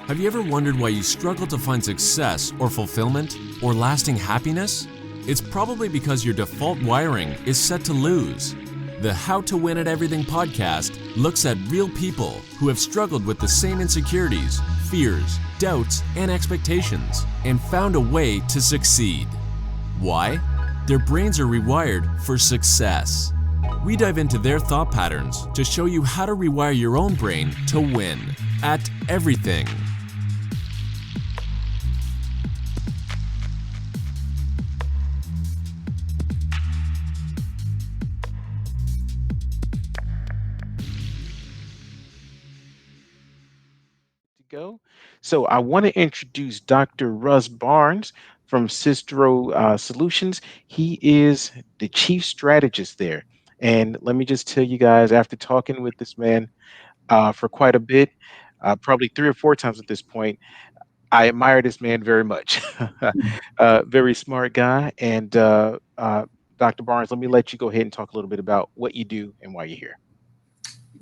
Have you ever wondered why you struggle to find success or fulfillment or lasting happiness? It's probably because your default wiring is set to lose. The How to Win at Everything podcast looks at real people who have struggled with the same insecurities, fears, doubts, and expectations and found a way to succeed. Why? Their brains are rewired for success. We dive into their thought patterns to show you how to rewire your own brain to win at everything. Go. So I want to introduce Dr. Russ Barnes from Sysro Solutions. He is the chief strategist there. And let me just tell you guys, after talking with this man for quite a bit, probably three or four times at this point, I admire this man very much. Very smart guy. And Dr. Barnes, let me let you go ahead and talk a little bit about what you do and why you're here.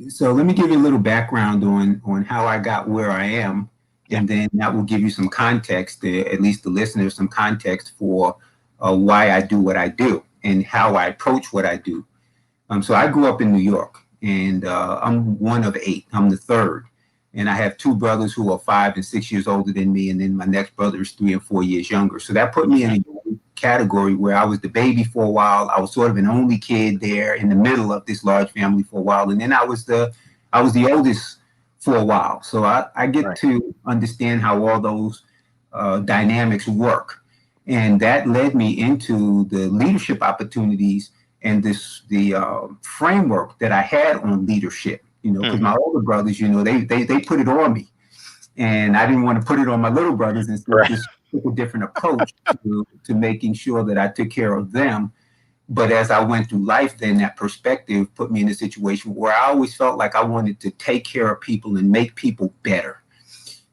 So let me give you a little background on how I got where I am, and then that will give you some context, at least the listeners, some context for why I do what I do and how I approach what I do. So I grew up in New York, and I'm one of eight. I'm the third, and I have two brothers who are 5 and 6 years older than me, and then my next brother is 3 and 4 years younger. So that put me in a category where I was the baby for a while. I was sort of an only kid there in the middle of this large family for a while, and then I was the oldest for a while. So I get to understand how all those dynamics work, and that led me into the leadership opportunities and the framework that I had on leadership. You know, because my older brothers, you know, they put it on me, and I didn't want to put it on my little brothers, and so just took a different approach to making sure that I took care of them. But as I went through life, then that perspective put me in a situation where I always felt like I wanted to take care of people and make people better.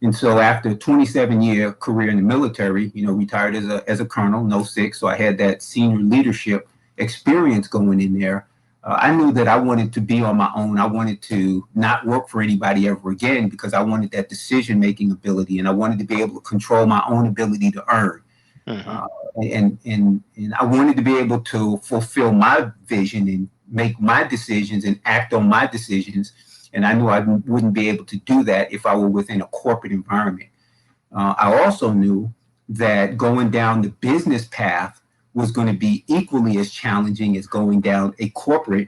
And so after a 27-year career in the military, you know, retired as a colonel, no six, so I had that senior leadership experience going in there. I knew that I wanted to be on my own. I wanted to not work for anybody ever again because I wanted that decision-making ability, and I wanted to be able to control my own ability to earn. And I wanted to be able to fulfill my vision and make my decisions and act on my decisions. And I knew I wouldn't be able to do that if I were within a corporate environment. I also knew that going down the business path was going to be equally as challenging as going down a corporate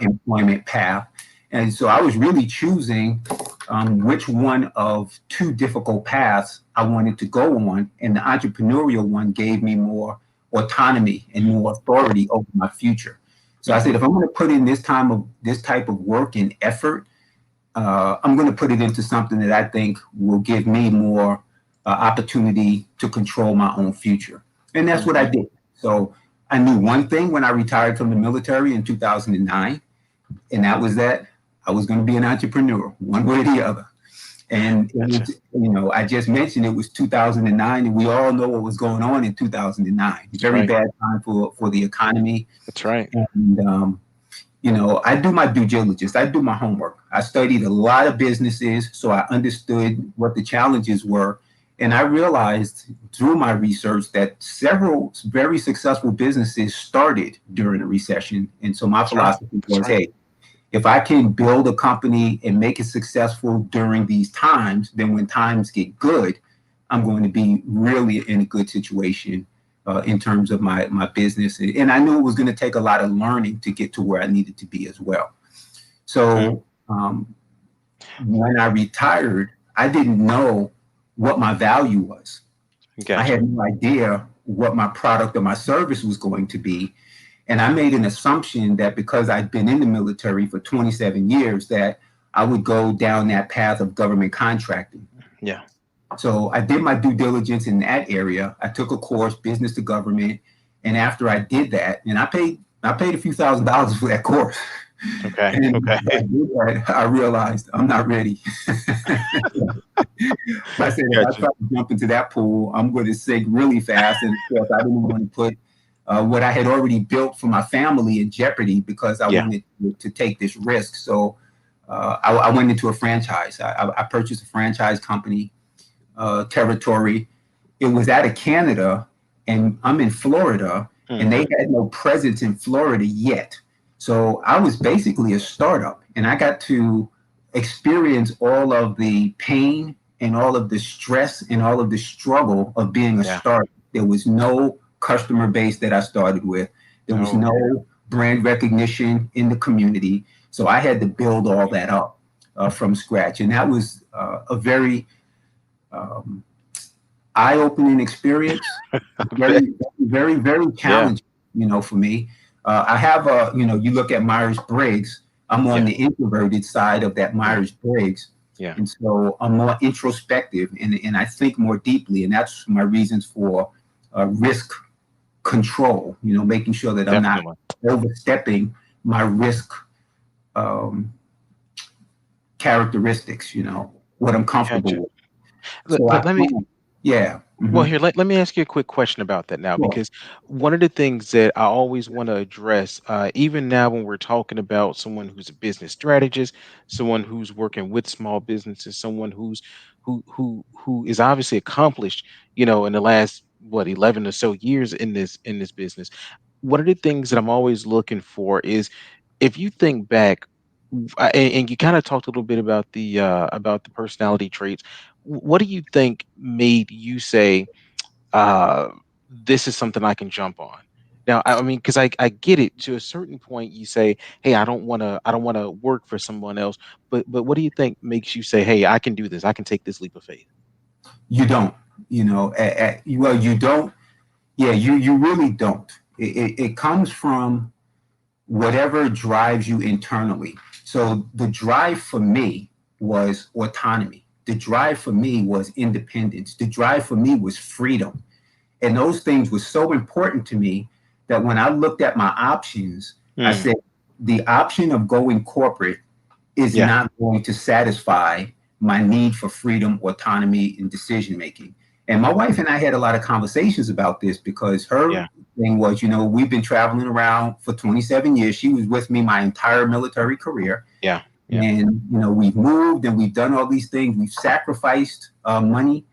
employment path. And so I was really choosing which one of two difficult paths I wanted to go on. And the entrepreneurial one gave me more autonomy and more authority over my future. So I said, if I'm going to put in this type of work and effort, I'm going to put it into something that I think will give me more opportunity to control my own future. And that's what I did. So I knew one thing when I retired from the military in 2009, and that was that I was going to be an entrepreneur, one way or the other. And it was, you know, I just mentioned it was 2009, and we all know what was going on in 2009. Very bad time for the economy. That's right. And you know, I do my due diligence. I do my homework. I studied a lot of businesses, so I understood what the challenges were. And I realized through my research that several very successful businesses started during a recession. And so my philosophy was, hey, if I can build a company and make it successful during these times, then when times get good, I'm going to be really in a good situation in terms of my business. And I knew it was going to take a lot of learning to get to where I needed to be as well. So when I retired, I didn't know what my value was. I had no idea what my product or my service was going to be. And I made an assumption that because I'd been in the military for 27 years, that I would go down that path of government contracting. Yeah. So I did my due diligence in that area. I took a course, business to government. And after I did that, and I paid a few $1,000s for that course. Okay. And I realized I'm not ready. I said, if I try to jump into that pool, I'm going to sink really fast. And of course, I didn't want to put what I had already built for my family in jeopardy because I wanted to take this risk. So I went into a franchise. I purchased a franchise company territory. It was out of Canada, and I'm in Florida, and they had no presence in Florida yet. So I was basically a startup, and I got to experience all of the pain and all of the stress and all of the struggle of being a Yeah. startup. There was no customer base that I started with. There was Oh, no brand recognition in the community. So I had to build all that up from scratch. And that was a very um, eye-opening experience. bet. Very Yeah. challenging, for me. I have you look at Myers-Briggs. I'm on Yeah. the introverted side of that Yeah. Myers-Briggs. Yeah. And so I'm more introspective and I think more deeply. And that's my reasons for risk control, making sure that I'm not Definitely. overstepping my risk um, characteristics, what I'm comfortable Gotcha. with. Let, So I let, let me plan. Yeah. Well, here, let me ask you a quick question about that now, Sure. because one of the things that I always want to address, even now when we're talking about someone who's a business strategist, someone who's working with small businesses, someone who is obviously accomplished, in the last 11 or so years in this business. One of the things that I'm always looking for is if you think back, and you kind of talked a little bit about the personality traits. What do you think made you say? uh, this is something I can jump on. Now, I mean, because I get it to a certain point. You say, hey, I don't want to work for someone else. But what do you think makes you say, hey, I can do this. I can take this leap of faith. You don't, well, you don't. Yeah, you really don't. It comes from whatever drives you internally. So the drive for me was autonomy. The drive for me was independence. The drive for me was freedom. And those things were so important to me that when I looked at my options, I Mm, said, the option of going corporate is yeah, not going to satisfy my need for freedom, autonomy, and decision making. And my wife and I had a lot of conversations about this because her yeah, thing was, we've been traveling around for 27 years. She was with me my entire military career. yeah, yeah, And, we've moved and we've done all these things. We've sacrificed money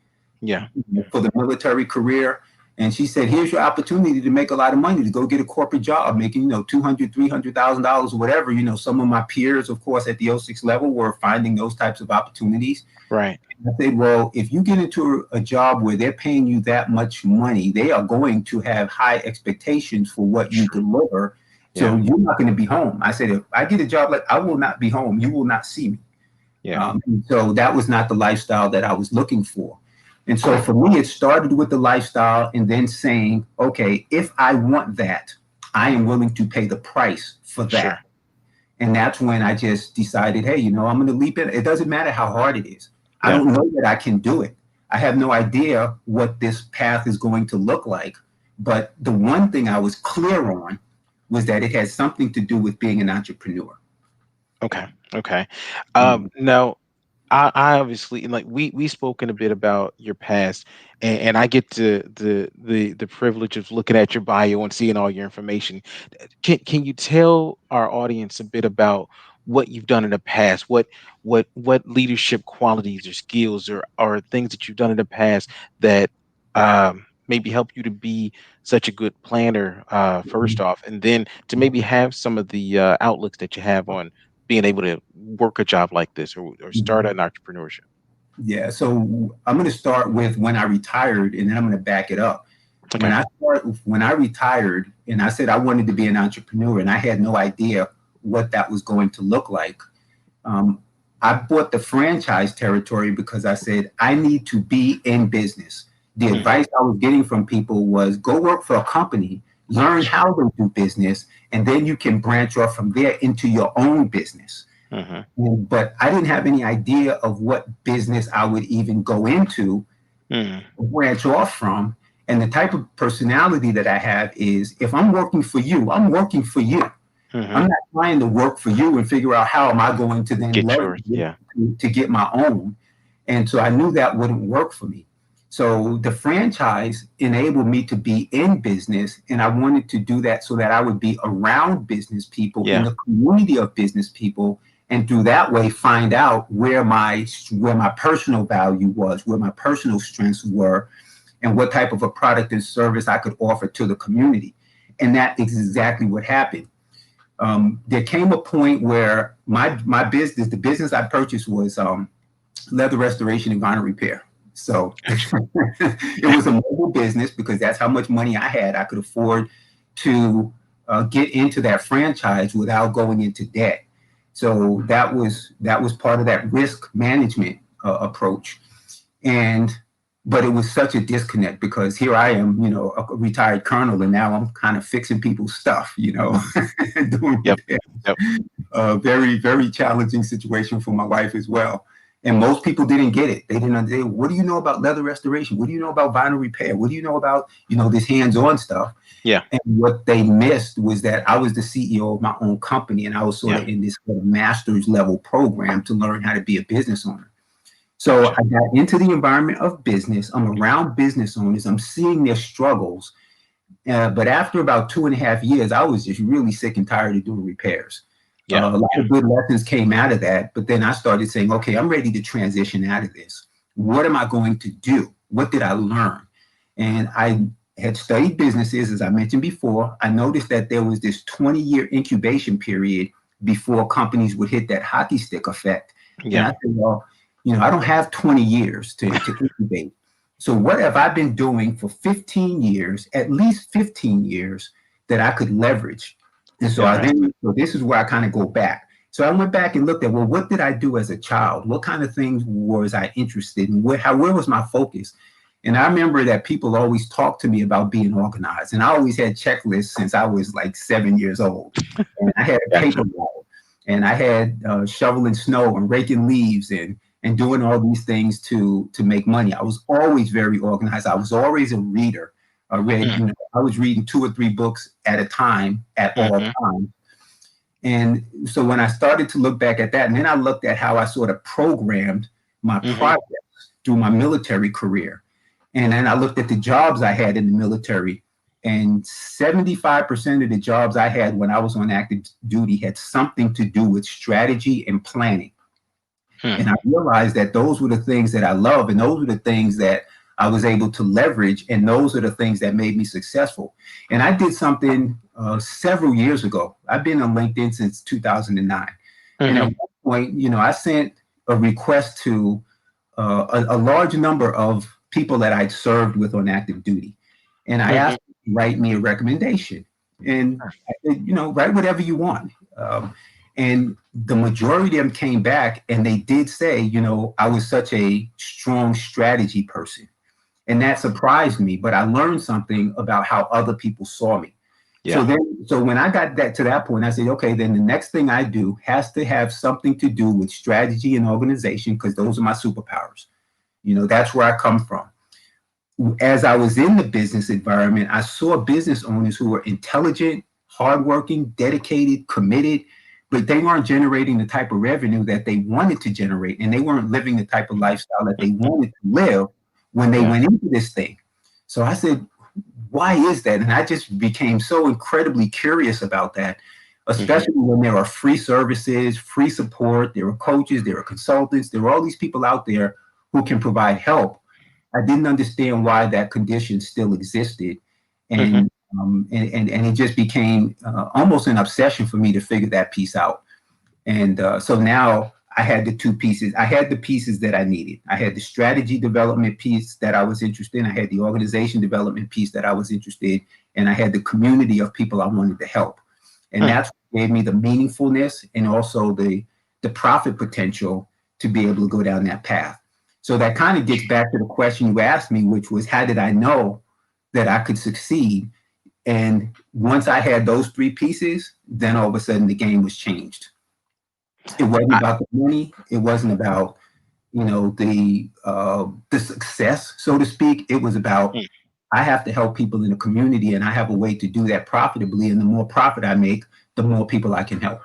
yeah, yeah, for the military career. And she said, here's your opportunity to make a lot of money, to go get a corporate job, making, $200,000, $300,000 or whatever. Some of my peers, of course, at the O6 level were finding those types of opportunities. right. And I said, well, if you get into a job where they're paying you that much money, they are going to have high expectations for what you True. deliver. So Yeah, you're not going to be home. I said, if I get a job, like I will not be home. You will not see me. yeah, So that was not the lifestyle that I was looking for. And so for me, it started with the lifestyle and then saying, okay, if I want that, I am willing to pay the price for sure. that. And that's when I just decided, hey, I'm going to leap in. It doesn't matter how hard it is. I Yeah. don't know that I can do it. I have no idea what this path is going to look like. But the one thing I was clear on was that it has something to do with being an entrepreneur. Okay. Okay. Mhm. Now, I obviously and like we spoken a bit about your past, and I get to the privilege of looking at your bio and seeing all your information. Can you tell our audience a bit about what you've done in the past? What leadership qualities or skills or things that you've done in the past that maybe help you to be such a good planner, first off, and then to maybe have some of the outlooks that you have on being able to work a job like this or start Mhm. an entrepreneurship. Yeah, so I'm going to start with when I retired, and then I'm going to back it up. Okay. When I retired, and I said I wanted to be an entrepreneur, and I had no idea what that was going to look like. Um, I bought the franchise territory because I said I need to be in business. The Hmm. advice I was getting from people was go work for a company, learn Sure. how they do business, and then you can branch off from there into your own business. Hmm. But I didn't have any idea of what business I would even go into, Hmm. branch off from. And the type of personality that I have is if I'm working for you, I'm working for you. Hmm. I'm not trying to work for you and figure out how am I going to then Get leverage yours. it Yeah. to get my own. And so I knew that wouldn't work for me. So the franchise enabled me to be in business, and I wanted to do that so that I would be around business people in Yeah. the community of business people and through that way find out where my personal value was, where my personal strengths were, and what type of a product and service I could offer to the community. And that is exactly what happened. There came a point where my business, the business I purchased was leather restoration and vinyl repair. So it was a mobile business because that's how much money I had. I could afford to get into that franchise without going into debt. So that was part of that risk management approach. But it was such a disconnect because here I am, a retired colonel, and now I'm kind of fixing people's stuff, doing Yep. very, very challenging situation for my wife as well. And most people didn't get it. They didn't understand. What do you know about leather restoration? What do you know about vinyl repair? What do you know about, this hands-on stuff? Yeah. And what they missed was that I was the CEO of my own company, and I was sort of in this master's level program to learn how to be a business owner. So I got into the environment of business. I'm around business owners. I'm seeing their struggles. But after about 2.5 years, I was just really sick and tired of doing repairs. A lot of good lessons came out of that. But then I started saying, okay, I'm ready to transition out of this. What am I going to do? What did I learn? And I had studied businesses, as I mentioned before. I noticed that there was this 20-year incubation period before companies would hit that hockey stick effect. And I said, well, I don't have 20 years to incubate. So what have I been doing for 15 years, at least 15 years, that I could leverage? And so so this is where I kind of go back. So I went back and looked at, well, what did I do as a child? What kind of things was I interested in? Where was my focus? And I remember that people always talked to me about being organized. And I always had checklists since I was like 7 years old. And I had a paper ball, and I had shoveling snow and raking leaves and doing all these things to make money. I was always very organized. I was always a reader. I was reading 2 or 3 books at a time at all times. And so when I started to look back at that, and then I looked at how I sort of programmed my projects through my military career. And then I looked at the jobs I had in the military, and 75% of the jobs I had when I was on active duty had something to do with strategy and planning. And I realized that those were the things that I love, and those were the things that I was able to leverage, and those are the things that made me successful. And I did something several years ago. I've been on LinkedIn since 2009. And at one point, I sent a request to a large number of people that I'd served with on active duty. And I asked them to write me a recommendation. And, write whatever you want. And the majority of them came back and they did say, I was such a strong strategy person. And that surprised me, but I learned something about how other people saw me. Yeah. So when I got to that point, I said, okay, then the next thing I do has to have something to do with strategy and organization, because those are my superpowers. That's where I come from. As I was in the business environment, I saw business owners who were intelligent, hardworking, dedicated, committed, but they weren't generating the type of revenue that they wanted to generate, and they weren't living the type of lifestyle that they wanted to live when they went into this thing. So I said, why is that? And I just became so incredibly curious about that, especially when there are free services, free support, there are coaches, there are consultants, there are all these people out there who can provide help. I didn't understand why that condition still existed. And it just became almost an obsession for me to figure that piece out. And so now I had the 2 pieces. I had the pieces that I needed. I had the strategy development piece that I was interested in. I had the organization development piece that I was interested in. And I had the community of people I wanted to help. And that's what gave me the meaningfulness and also the profit potential to be able to go down that path. So that kind of gets back to the question you asked me, which was, how did I know that I could succeed? And once I had those 3 pieces, then all of a sudden the game was changed. It wasn't about the money. It wasn't about, the success, so to speak. It was about, I have to help people in the community, and I have a way to do that profitably. And the more profit I make, the more people I can help.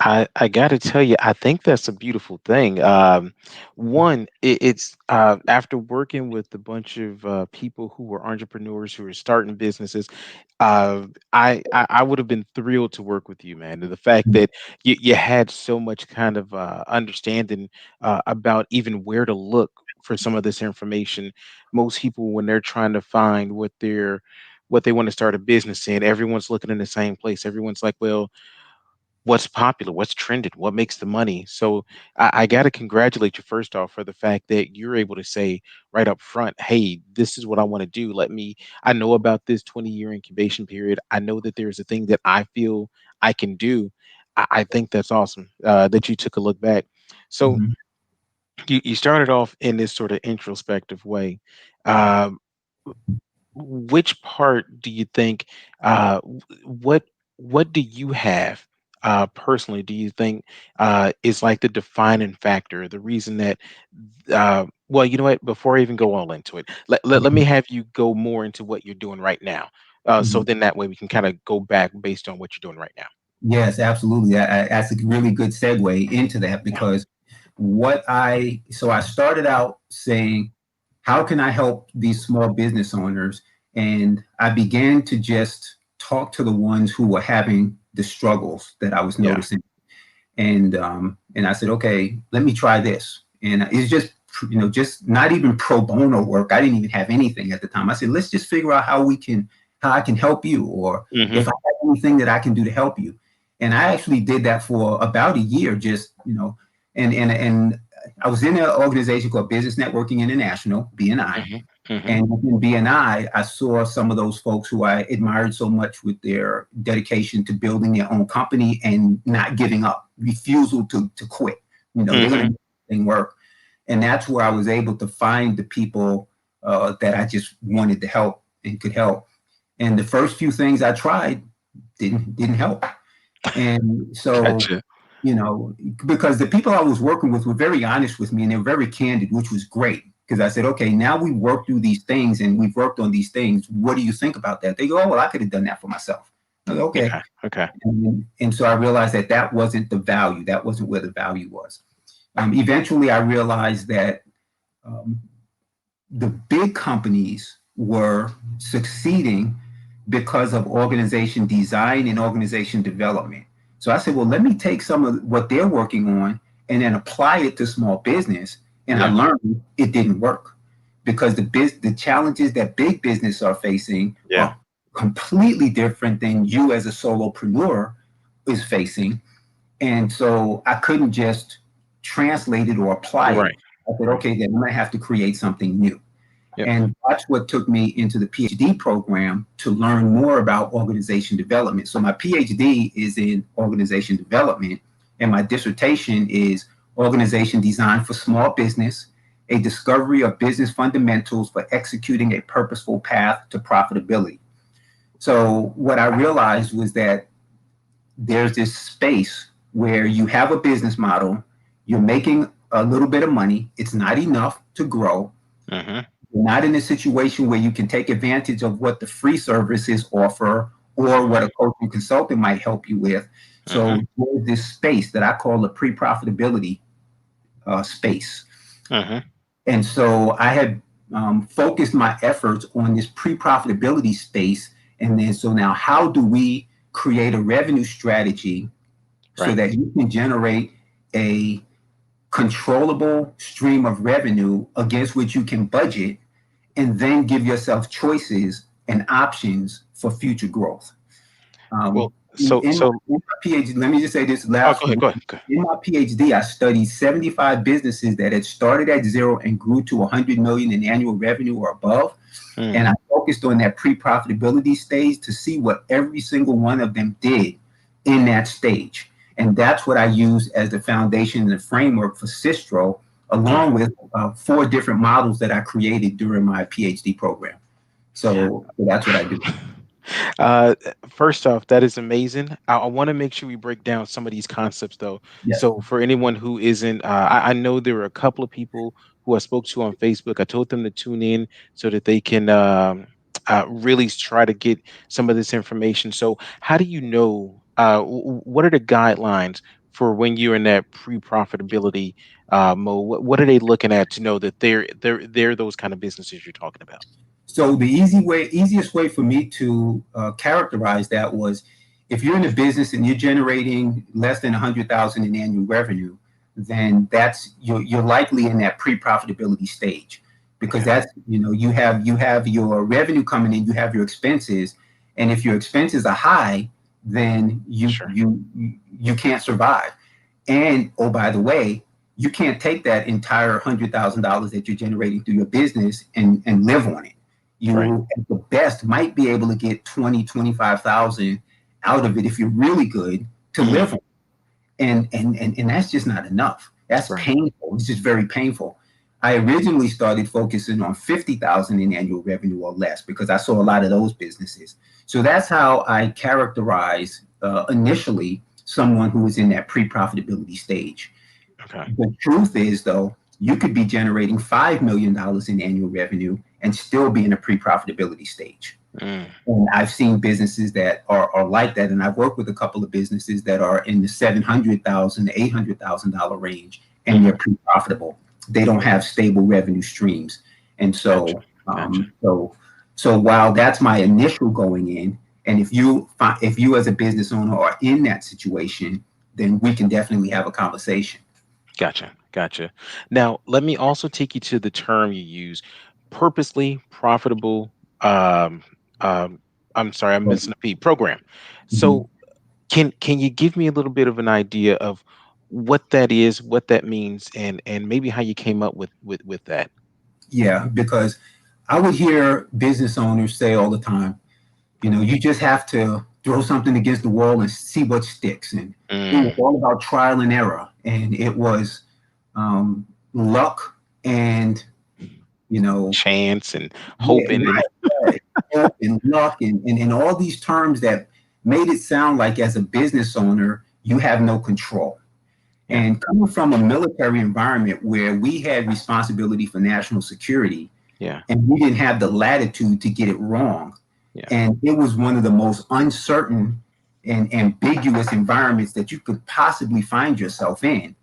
I got to tell you, I think that's a beautiful thing. One, it's after working with a bunch of people who were entrepreneurs who were starting businesses. I would have been thrilled to work with you, man. And the fact that you had so much kind of understanding about even where to look for some of this information. Most people, when they're trying to find what they want to start a business in, everyone's looking in the same place. Everyone's like, well, what's popular, what's trended, what makes the money. So I got to congratulate you first off for the fact that you're able to say right up front, hey, this is what I want to do. I know about this 20-year incubation period. I know that there's a thing that I feel I can do. I think that's awesome that you took a look back. So Mhm. you started off in this sort of introspective way. Um, which part do you think what do you have personally do you think is like the defining factor, the reason that well, you know what, before I even go all into it, let me have you go more into what you're doing right now, so Mhm. then that way we can kind of go back based on what you're doing right now. Yes, absolutely. That's a really good segue into that Yeah. because I started out saying, how can I help these small business owners? And I began to just talk to the ones who were having the struggles that I was Yeah. noticing. And I said, okay, let me try this. And it's just, just not even pro bono work. I didn't even have anything at the time. I said, let's just figure out how I can help you, or Hmm. if I have anything that I can do to help you. And I actually did that for about a year, just, and I was in an organization called Business Networking International, BNI. Hmm. Hmm. And within BNI, I saw some of those folks who I admired so much with their dedication to building their own company and not giving up, refusal to quit. They're going to Hmm. make the thing work. And that's where I was able to find the people that I just wanted to help and could help. And the first few things I tried didn't help. And so, Gotcha. you know, because the people I was working with were very honest with me and they were very candid, which was great. Because I said, okay, now we worked through these things and we've worked on these things. What do you think about that? They go, oh, well, I could have done that for myself. I go, okay. Okay. Okay. And so I realized that that wasn't the value. That wasn't where the value was. Eventually, I realized that um, the big companies were succeeding because of organization design and organization development. So I said, well, let me take some of what they're working on and then apply it to small business. And I Yeah. learned it didn't work because the challenges that big business are facing Yeah. are completely different than you as a solopreneur is facing. And so I couldn't just translate it or apply it. Right. I said, Right. okay, then I'm going to have to create something new. Yep. And that's what took me into the PhD program to learn more about organization development. So my PhD is in organization development, and my dissertation is organization design for small business, a discovery of business fundamentals for executing a purposeful path to profitability. So what I realized was that there's this space where you have a business model, you're making a little bit of money, it's not enough to grow, Hmm. you're not in a situation where you can take advantage of what the free services offer or what a coach and consultant might help you with. Hmm. So there's this space that I call the pre-profitability space. Hmm. And so I had focused my efforts on this pre-profitability space. And then so now how do we create a revenue strategy so Right. that you can generate a controllable stream of revenue against which you can budget and then give yourself choices and options for future growth. Well, In, so in, my, so in my PhD, let me just say this oh, last go ahead. one. Go ahead. Go ahead. In my PhD, I studied 75 businesses that had started at zero and grew to 100 million in annual revenue or above. Mm. And I focused on that pre-profitability stage to see what every single one of them did in that stage. And that's what I use as the foundation and the framework for Sysro, Mm. along with 4 different models that I created during my PhD program. So that's what I do. Uh, First off, that is amazing. I want to make sure we break down some of these concepts, though. Yes. So, for anyone who isn't, I know there were a couple of people who I spoke to on Facebook. I told them to tune in so that they can really try to get some of this information. So, how do you know? What are the guidelines for when you're in that pre-profitability mode? What are they looking at to know that they're those kind of businesses you're talking about? So the easiest way for me to characterize that was, if you're in a business and you're generating less than 100,000 in annual revenue, then that's you're likely in that pre-profitability stage, because Okay, that's, you have your revenue coming in, you have your expenses, and if your expenses are high, then sure. you can't survive. And oh, by the way, you can't take that entire $100,000 that you're generating through your business and live on it. Right. You, at the best, might be able to get 20, 25,000 out of it if you're really good to live Mm, on. And that's just not enough. That's right. painful. It's just very painful. I originally started focusing on 50,000 in annual revenue or less because I saw a lot of those businesses. So that's how I characterize initially someone who is in that pre-profitability stage. Okay. The truth is, though, you could be generating $5 million in annual revenue and still be in a pre-profitability stage. Mm, And I've seen businesses that are like that, and I've worked with a couple of businesses that are in the $700,000 to $800,000 range, and they're hmm. pre-profitable. They don't have stable revenue streams, and Gotcha. so Gotcha. so while that's my initial going in, and if you as a business owner are in that situation, then we can definitely have a conversation. Gotcha. Gotcha. Now, let me also take you to the term you use, purposely profitable. Um, um, I'm sorry, I'm missing a P. Program. Mhm. So, can you give me a little bit of an idea of what that is, what that means, and maybe how you came up with that? Yeah, because I would hear business owners say all the time, you just have to throw something against the wall and see what sticks. And it was Mm, all about trial and error. And it was luck and, you know, chance and yeah, hoping and right, hope and luck and all these terms that made it sound like as a business owner, you have no control. yeah, And coming from a military environment where we had responsibility for national security, yeah, and we didn't have the latitude to get it wrong. yeah, And it was one of the most uncertain and ambiguous environments that you could possibly find yourself in.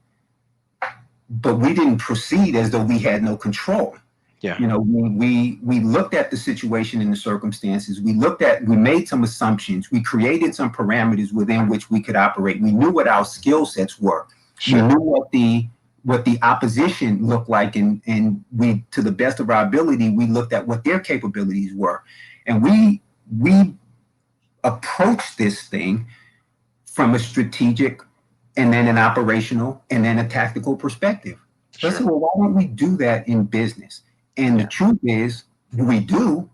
But we didn't proceed as though we had no control. yeah, We looked at the situation and the circumstances. We made some assumptions. We created some parameters within which we could operate. We knew what our skill sets were. We sure, knew what the opposition looked like, and we, to the best of our ability, we looked at what their capabilities were, and we approached this thing from a strategic, and then an operational, and then a tactical perspective. So I said, sure, well, why don't we do that in business? And the yeah, truth is, we do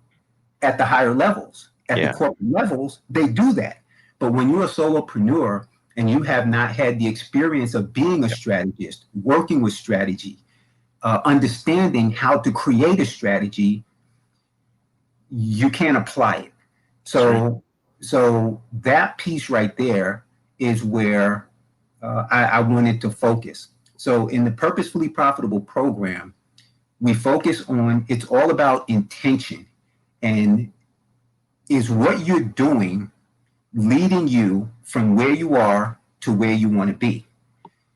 at the higher levels. At the yeah, corporate levels, they do that. But when you're a solopreneur and you have not had the experience of being a yep, strategist, working with strategy, understanding how to create a strategy, you can't apply it. that's right. So that piece right there is where I wanted to focus. So in the Purposefully Profitable program, we focus on, it's all about intention, and is what you're doing leading you from where you are to where you want to be.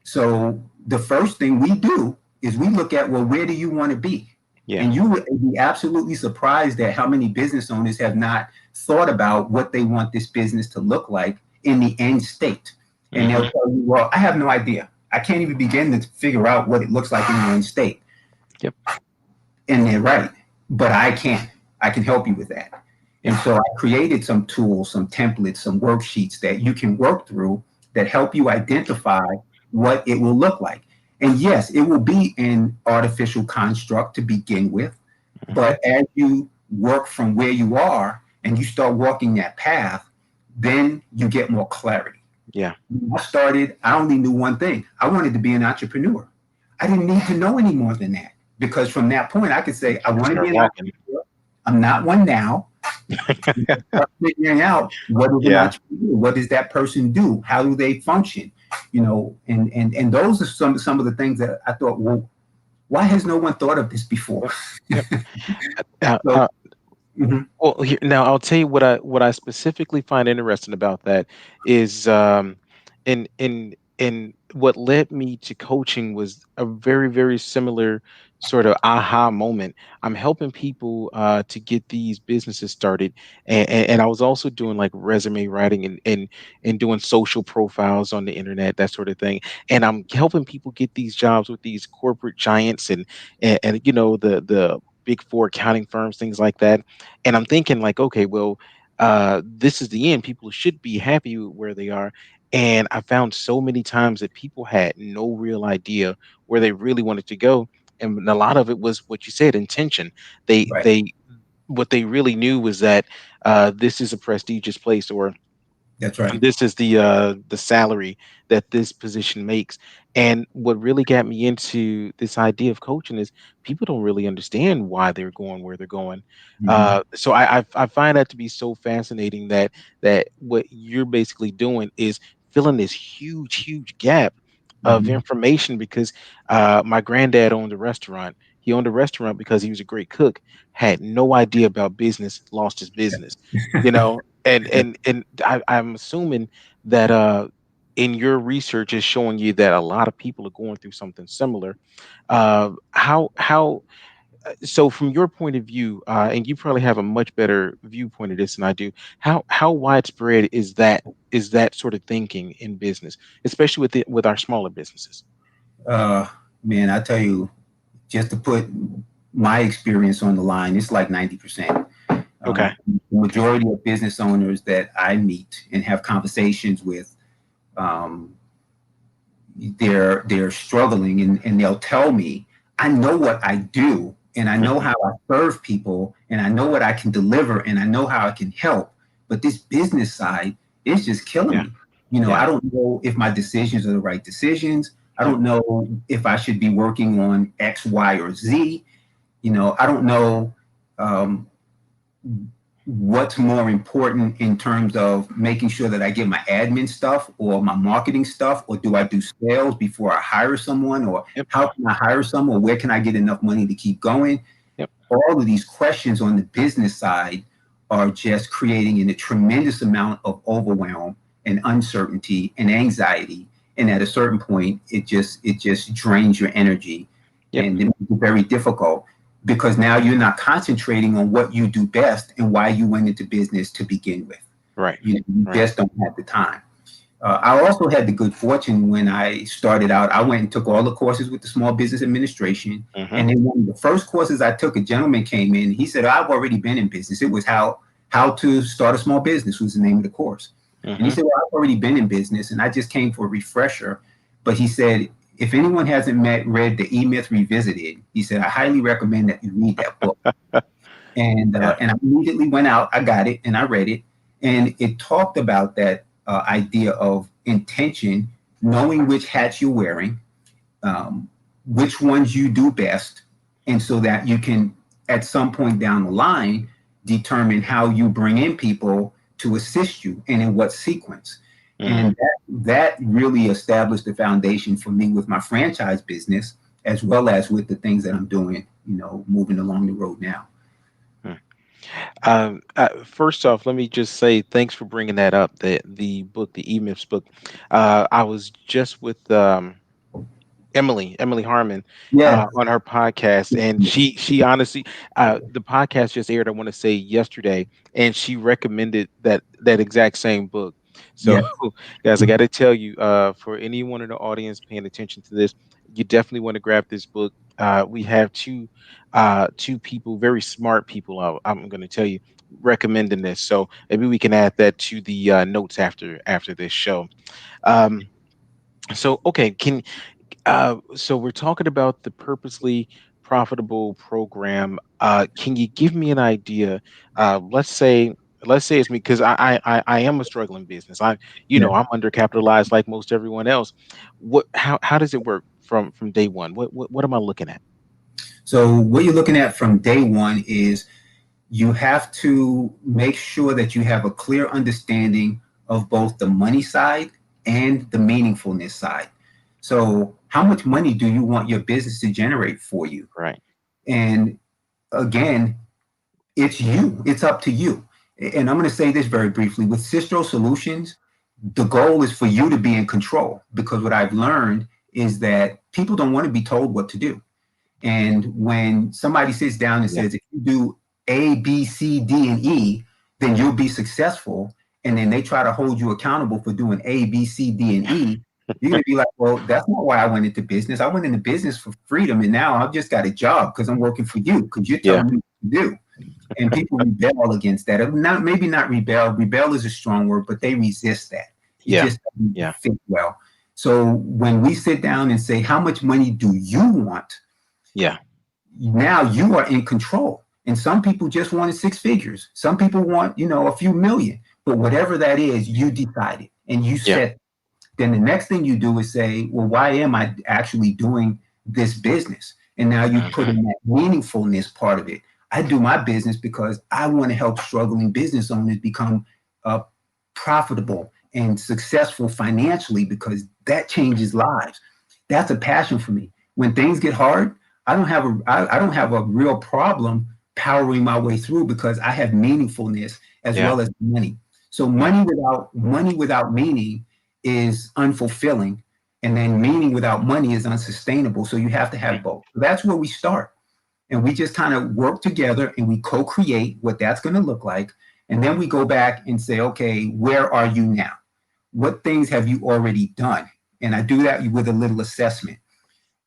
So the first thing we do is we look at, well, where do you want to be? Yeah, And you would be absolutely surprised at how many business owners have not thought about what they want this business to look like in the end state. And hmm, they'll tell you, well, I have no idea. I can't even begin to figure out what it looks like in the end state. yep, And they're right, but I can. I can help you with that. And yep, so I created some tools, some templates, some worksheets that you can work through that help you identify what it will look like. And yes, it will be an artificial construct to begin with, hmm, but as you work from where you are and you start walking that path, then you get more clarity. yeah. When I started, I only knew one thing. I wanted to be an entrepreneur. I didn't need to know any more than that, because from that point, I could say, I You want to be start an walking. entrepreneur. I'm not one now. Start figuring out, what is an Yeah, entrepreneur? What does that person do? How do they function? And those are some of the things that I thought, well, why has no one thought of this before? yep, yep. Uh, So, uh, mhm. well, here, now I'll tell you what I specifically find interesting about that is in and what led me to coaching was a very, very similar sort of aha moment. I'm helping people to get these businesses started, and I was also doing like resume writing and doing social profiles on the internet, that sort of thing. And I'm helping people get these jobs with these corporate giants and you know the big four accounting firms, things like that. And I'm thinking like, okay, well, this is the end. People should be happy with where they are, and I found so many times that people had no real idea where they really wanted to go. And a lot of it was what you said, intention. Right. They what they really knew was that this is a prestigious place, or That's right. this is the salary that this position makes. And what really got me into this idea of coaching is people don't really understand why they're going where they're going. Hmm. So I find that to be so fascinating that what you're basically doing is filling this huge gap of Hmm. information, because my granddad owned a restaurant. He owned a restaurant because he was a great cook, had no idea about business, lost his business, you know. I'm assuming that in your research is showing you that a lot of people are going through something similar. How so from your point of view, and you probably have a much better viewpoint of this than I do. How widespread is that sort of thinking in business, especially with our smaller businesses? Uh, Man, I tell you, just to put my experience on the line, it's like 90%. Okay. The majority of business owners that I meet and have conversations with, um, they're struggling, and they'll tell me, I know what I do, and I know Hmm. how I serve people, and I know what I can deliver, and I know how I can help, but this business side is just killing Yeah. me. I Yeah. don't know if my decisions are the right decisions. I Yep. don't know if I should be working on X, Y, or Z. I don't know, um, what's more important in terms of making sure that I get my admin stuff or my marketing stuff, or do I do sales before I hire someone, or Yep. how can I hire someone, or where can I get enough money to keep going? Yep. All of these questions on the business side are just creating a tremendous amount of overwhelm and uncertainty and anxiety. And at a certain point, it just drains your energy, Yep. and it makes it very difficult, because now you're not concentrating on what you do best and why you went into business to begin with. Right. You Right. just don't have the time. I also had the good fortune when I started out. I went and took all the courses with the Small Business Administration. Hmm. And then one of the first courses I took, a gentleman came in. He said, I've already been in business. It was how to start a small business was the name of the course. And he Hmm. said, well, I've already been in business and I just came for a refresher. But he said, if anyone hasn't read the E-Myth Revisited, he said, I highly recommend that you read that book. Yeah. And I immediately went out, I got it, and I read it, and it talked about that idea of intention, knowing which hats you're wearing, which ones you do best, and so that you can, at some point down the line, determine how you bring in people to assist you and in what sequence. Hmm. And that really established the foundation for me with my franchise business, as well as with the things that I'm doing, moving along the road now. First off, let me just say thanks for bringing that up. The book, the E Myths book. I was just with Emily Harmon, Yeah. on her podcast, and she honestly, the podcast just aired, I want to say yesterday, and she recommended that exact same book. So, Yeah. guys, I got to tell you, for anyone in the audience paying attention to this, you definitely want to grab this book. We have two people, very smart people. I'm going to tell you, recommending this. So maybe we can add that to the notes after this show. Um, so okay, so we're talking about the purposely profitable program. Can you give me an idea? Let's say it's me, because I am a struggling business. Yeah. I'm undercapitalized like most everyone else. How does it work from day one? What am I looking at? So what you're looking at from day one is you have to make sure that you have a clear understanding of both the money side and the meaningfulness side. So how much money do you want your business to generate for you? Right. And again, it's you. It's up to you. And I'm going to say this very briefly. With Sysro Solutions, the goal is for you to be in control, because what I've learned is that people don't want to be told what to do. And when somebody sits down and says, if you do A, B, C, D, and E, then you'll be successful. And then they try to hold you accountable for doing A, B, C, D, and E. You're going to be like, well, that's not why I went into business. I went into business for freedom. And now I've just got a job because I'm working for you, because you're telling me what to do. And people rebel against that. Maybe not rebel. Rebel is a strong word, but they resist that. It just doesn't fit well. So when we sit down and say, how much money do you want? Now you are in control. And some people just wanted 6 figures. Some people want, a few million. But whatever that is, you decided and you set. Then the next thing you do is say, well, why am I actually doing this business? And now you put in that meaningfulness part of it. I do my business because I want to help struggling business owners become profitable and successful financially, because that changes lives. That's a passion for me. When things get hard, I don't have a real problem powering my way through, because I have meaningfulness as well as money. So money without meaning is unfulfilling, and then meaning without money is unsustainable. So you have to have both. So that's where we start. And we just kind of work together and we co-create what that's going to look like. And then we go back and say, okay, where are you now? What things have you already done? And I do that with a little assessment.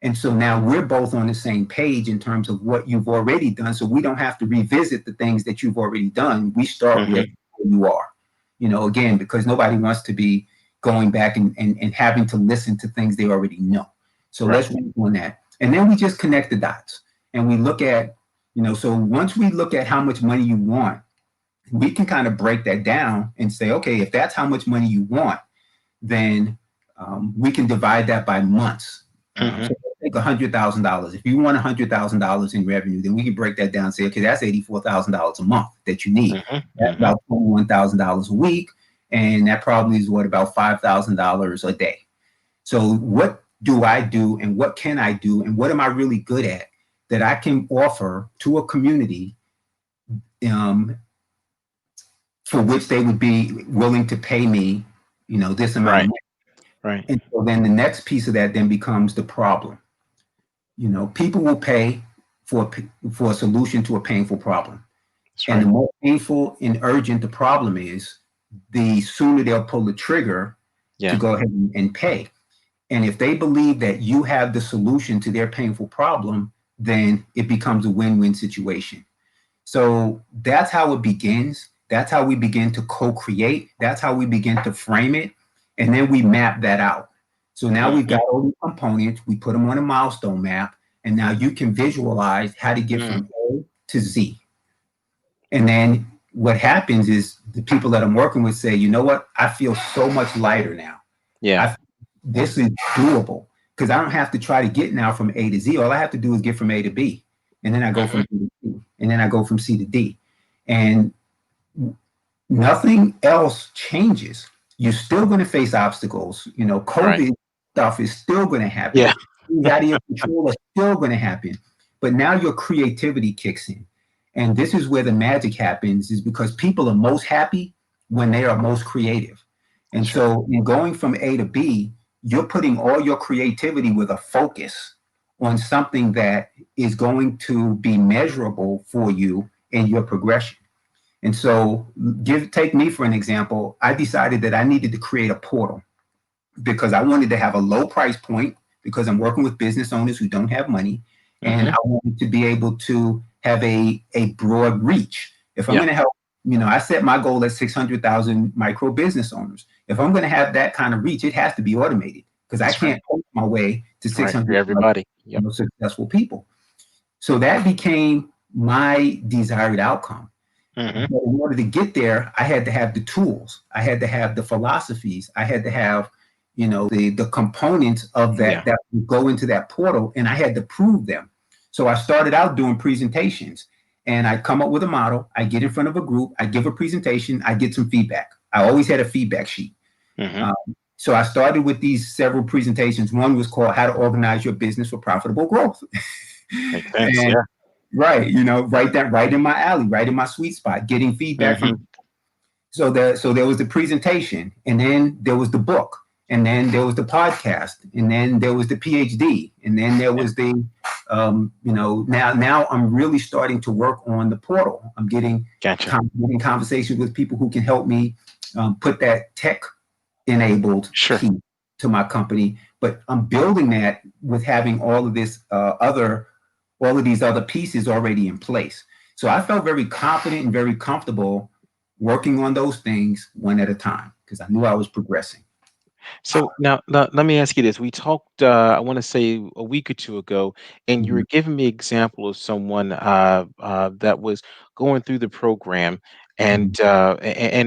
And so now we're both on the same page in terms of what you've already done. So we don't have to revisit the things that you've already done. We start with where you are, again, because nobody wants to be going back and having to listen to things they already know. So let's work on that. And then we just connect the dots and we look at, so once we look at how much money you want, we can kind of break that down and say, okay, if that's how much money you want, then we can divide that by months. So take $100,000. If you want $100,000 in revenue, then we can break that down and say, okay, that's $84,000 a month that you need. That's about $21,000 a week. And that probably is about $5,000 a day. So what do I do and what can I do and what am I really good at that I can offer to a community for which they would be willing to pay me, this amount of money. And so then the next piece of that then becomes the problem. People will pay for a solution to a painful problem. And the more painful and urgent the problem is, the sooner they'll pull the trigger to go ahead and pay. And if they believe that you have the solution to their painful problem, then it becomes a win-win situation. So that's how it begins. That's how we begin to co-create. That's how we begin to frame it. And then we map that out. So now we've got all the components. We put them on a milestone map. And now you can visualize how to get from A to Z. And then what happens is the people that I'm working with say, you know what? I feel so much lighter now. This is doable, because I don't have to try to get now from A to Z. All I have to do is get from A to B. And then I go from B to C. And then I go from C to D. And nothing else changes. You're still going to face obstacles. COVID stuff is still going to happen. Things out of your control are still going to happen. But now your creativity kicks in. And this is where the magic happens, is because people are most happy when they are most creative. And so in going from A to B, you're putting all your creativity with a focus on something that is going to be measurable for you in your progression. And so take me for an example. I decided that I needed to create a portal because I wanted to have a low price point, because I'm working with business owners who don't have money. And I wanted to be able to have a broad reach. If I'm going to help, I set my goal at 600,000 micro business owners. If I'm going to have that kind of reach, it has to be automated, because I can't coach my way to 600,000 everybody. successful people. So that became my desired outcome. But in order to get there, I had to have the tools. I had to have the philosophies. I had to have, the components of that would go into that portal, and I had to prove them. So I started out doing presentations, and I come up with a model. I get in front of a group. I give a presentation. I get some feedback. I always had a feedback sheet. So I started with these several presentations. One was called How to Organize Your Business for Profitable Growth. Makes sense, right in my alley, right in my sweet spot, getting feedback from people. So there was the presentation, and then there was the book, and then there was the podcast, and then there was the PhD, and then there Yeah. was the now I'm really starting to work on the portal. I'm Gotcha. getting conversations with people who can help me put that tech enabled Sure. piece to my company. But I'm building that with having all of these other pieces already in place. So I felt very confident and very comfortable working on those things one at a time because I knew I was progressing. So now, let me ask you this. We talked, I want to say a week or two ago, and you Mhm. were giving me example of someone that was going through the program, Mhm.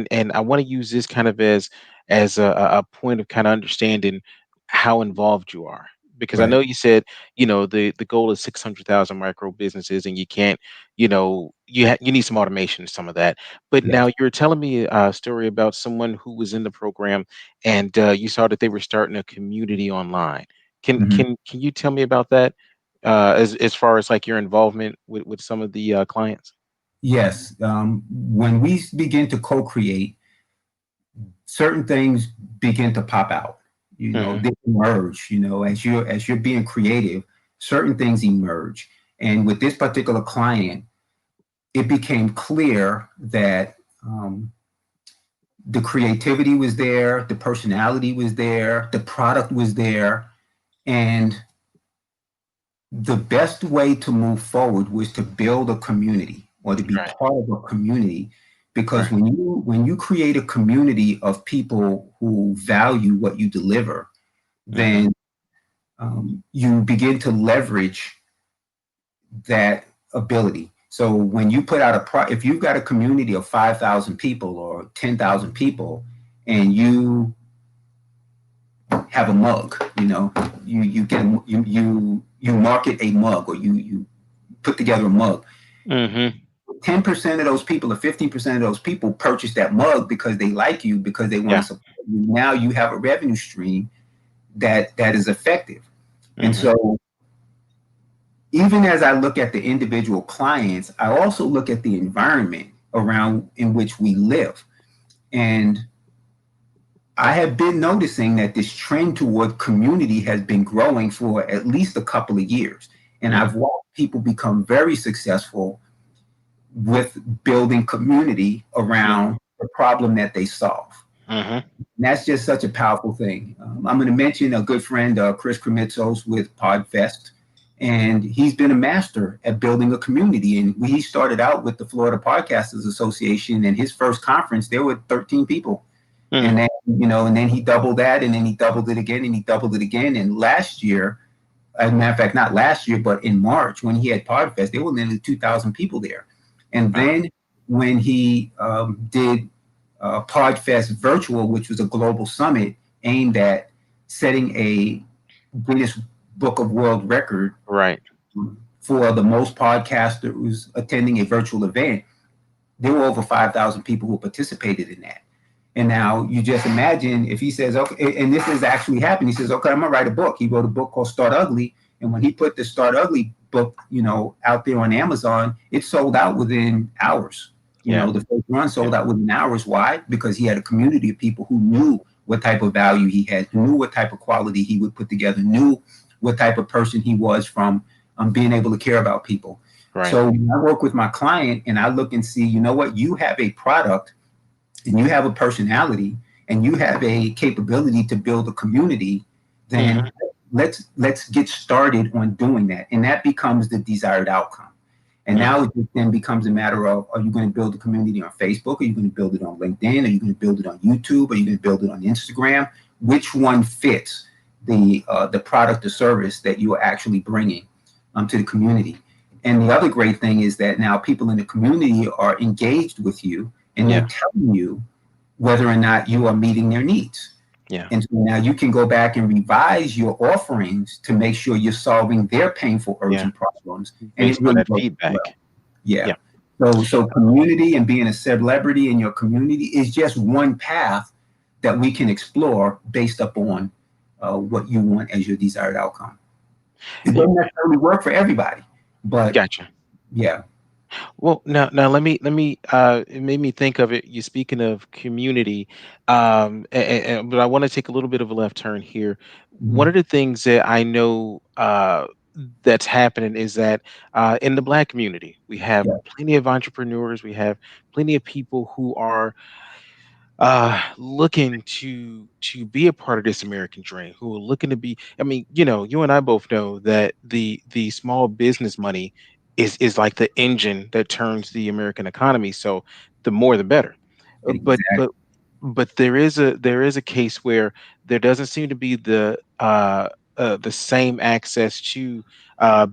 and I want to use this kind of as a point of kind of understanding how involved you are. Because I Right. know you said, the goal is 600,000 micro businesses, and you can't, you need some automation, some of that. But Yes. now you're telling me a story about someone who was in the program and you saw that they were starting a community online. Can Mhm. can can you tell me about that? As far as like your involvement with some of the clients. Yes. When we begin to co-create, certain things begin to pop out. Hmm. They emerge. As you're being creative, certain things emerge. And with this particular client, it became clear that the creativity was there, the personality was there, the product was there, and the best way to move forward was to build a community or to be Right. part of a community, because Right. when you create a community of people who value what you deliver, Hmm. then you begin to leverage that ability. So when you put out if you've got a community of 5,000 people or 10,000 people, and you have a mug, you market a mug, or you put together a mug. Hmm. 10% of those people or 15% of those people purchase that mug because they like you, because they want to Yeah. support you. Now you have a revenue stream that is effective. And Hmm. so even as I look at the individual clients, I also look at the environment around in which we live. And I have been noticing that this trend toward community has been growing for at least a couple of years. And Hmm. I've watched people become very successful with building community Hmm. around the problem that they solve. Hmm. And that's just such a powerful thing. I'm going to mention a good friend, Chris Kremitzos with Podfest, and he's been a master at building a community. And he started out with the Florida Podcasters Association, and his first conference, there were 13 people. Hmm. And then he doubled that, and then he doubled it again, and he doubled it again. And last year, as a matter of fact, not last year, but in March when he had Podfest, there were nearly 2,000 people there. And Wow. then when he did Podfest Virtual, which was a global summit aimed at setting a Guinness Book of World Record Right. for the most podcasters attending a virtual event, there were over 5,000 people who participated in that. And now you just imagine if he says, okay, and this is actually happening. He says, okay, I'm gonna write a book. He wrote a book called Start Ugly. And when he put the Start Ugly book, out there on Amazon, it sold out within hours. Yeah. The first run Yeah. sold out within hours. Why? Because he had a community of people who knew what type of value he had, knew what type of quality he would put together, knew what type of person he was from being able to care about people. Right. So when I work with my client and I look and see, you know what, you have a product and you have a personality and you have a capability to build a community, Hmm. then let's get started on doing that. And that becomes the desired outcome. And Hmm. now it then becomes a matter of, are you going to build a community on Facebook? Are you going to build it on LinkedIn? Are you going to build it on YouTube? Are you going to build it on Instagram? Which one fits the product or service that you are actually bringing to the community? And the other great thing is that now people in the community are engaged with you, and they're Yeah. telling you whether or not you are meeting their needs. Yeah. And so now you can go back and revise your offerings to make sure you're solving their painful, Yeah. urgent problems. And it Based on really that works well. feedback. Yeah. Yeah. So community and being a celebrity in your community is just one path that we can explore based upon what you want as your desired outcome. It Eh, doesn't necessarily work for everybody, but Gotcha. yeah. Well, now let me it made me think of it. You speaking of community, but I want to take a little bit of a left turn here. One Mhm. of the things that I know that's happening is that in the Black community, we have Yeah. plenty of entrepreneurs. We have plenty of people who are looking to be a part of this American dream, who are looking to be. I mean, you and I both know that the small business money is like the engine that turns the American economy. So the more the better. Uh, but Exactly. but but there is a case where there doesn't seem to be the same access to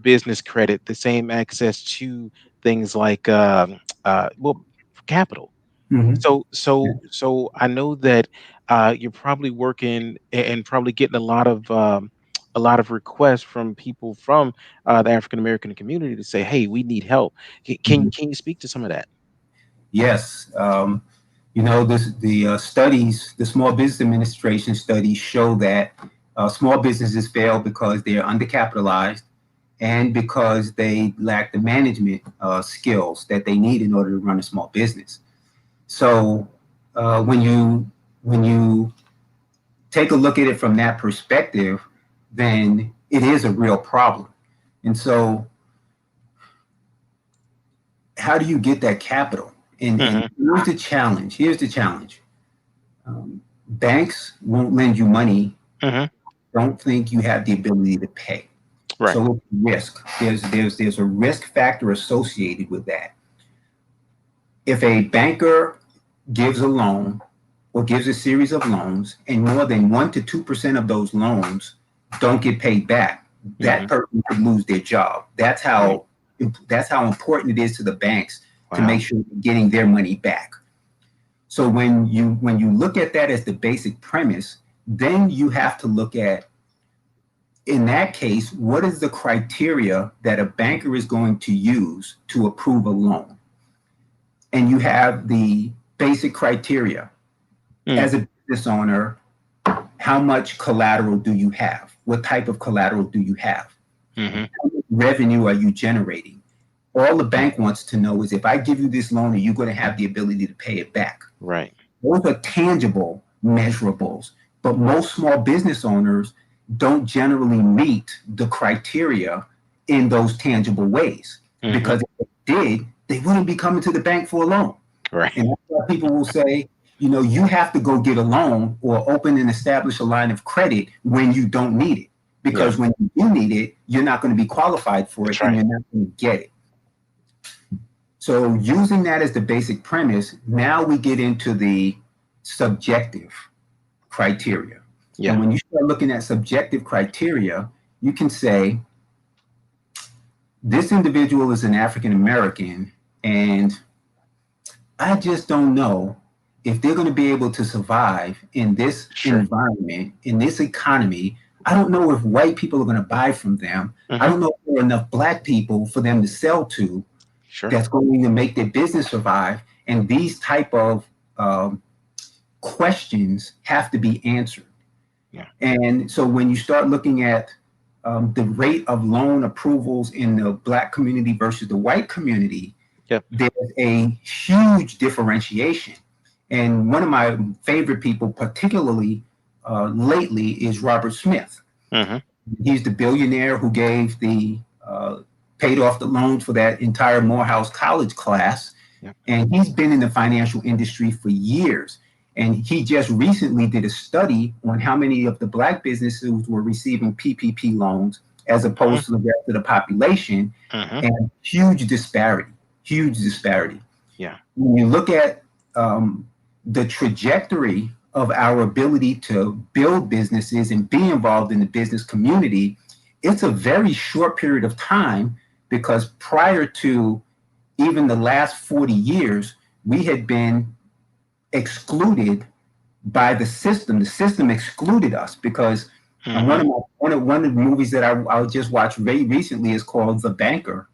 business credit, the same access to things like well, capital. Mhm. Yeah. So I know that you're probably working and probably getting a lot of requests from people from the African American community to say, "Hey, we need help." Mhm. Can you speak to some of that? Yes. The studies, the Small Business Administration studies show that small businesses fail because they are undercapitalized and because they lack the management skills that they need in order to run a small business. So when you take a look at it from that perspective, then it is a real problem. And so, how do you get that capital? And Hmm. here's the challenge. Here's the challenge. Banks won't lend you money. Hmm. Don't think you have the ability to pay. Right. So it's risk. There's a risk factor associated with that. If a banker gives a loan or gives a series of loans, and more than 1 to 2% of those loans don't get paid back, that Hmm. person could lose their job. Right. That's how important it is to the banks to Wow. make sure they're getting their money back. So when you look at that as the basic premise, then you have to look at, in that case, what is the criteria that a banker is going to use to approve a loan? And you have the basic criteria. Mm. As a business owner, how much collateral do you have? What type of collateral do you have? Hmm. How much revenue are you generating? All the Mm. bank wants to know is, if I give you this loan, are you going to have the ability to pay it back? Right. Those are tangible measurables. But most small business owners don't generally meet the criteria in those tangible ways. Hmm. Because if they did, they wouldn't be coming to the bank for a loan. Right. And that's why people will say, you have to go get a loan or open and establish a line of credit when you don't need it. Yeah. Because when you do need it, you're not going to be qualified for That's it and right. you're not going to get it. So, using that as the basic premise, now we get into the subjective criteria. And Yeah. when you start looking at subjective criteria, you can say, this individual is an African American, and I just don't know if they're going to be able to survive in this Sure. environment, in this economy. I don't know if white people are going to buy from them. I Hmm. don't know if there are enough black people for them to sell to Sure. that's going to make their business survive. And these type of um, questions have to be answered. Yeah. And so when you start looking at the rate of loan approvals in the black community versus the white community, Yep. there's a huge differentiation. And one of my favorite people, particularly lately, is Robert Smith. Hmm. He's the billionaire who gave paid off the loans for that entire Morehouse College class. Yep. And he's been in the financial industry for years. And he just recently did a study on how many of the black businesses were receiving PPP loans as Hmm. opposed to the rest of the population. Hmm. And huge disparity. Yeah. When you look at the trajectory of our ability to build businesses and be involved in the business community, it's a very short period of time, because prior to even the last 40 years, we had been excluded by the system. The system excluded us because, and Hmm. one of the movies that I just watched very recently is called The Banker,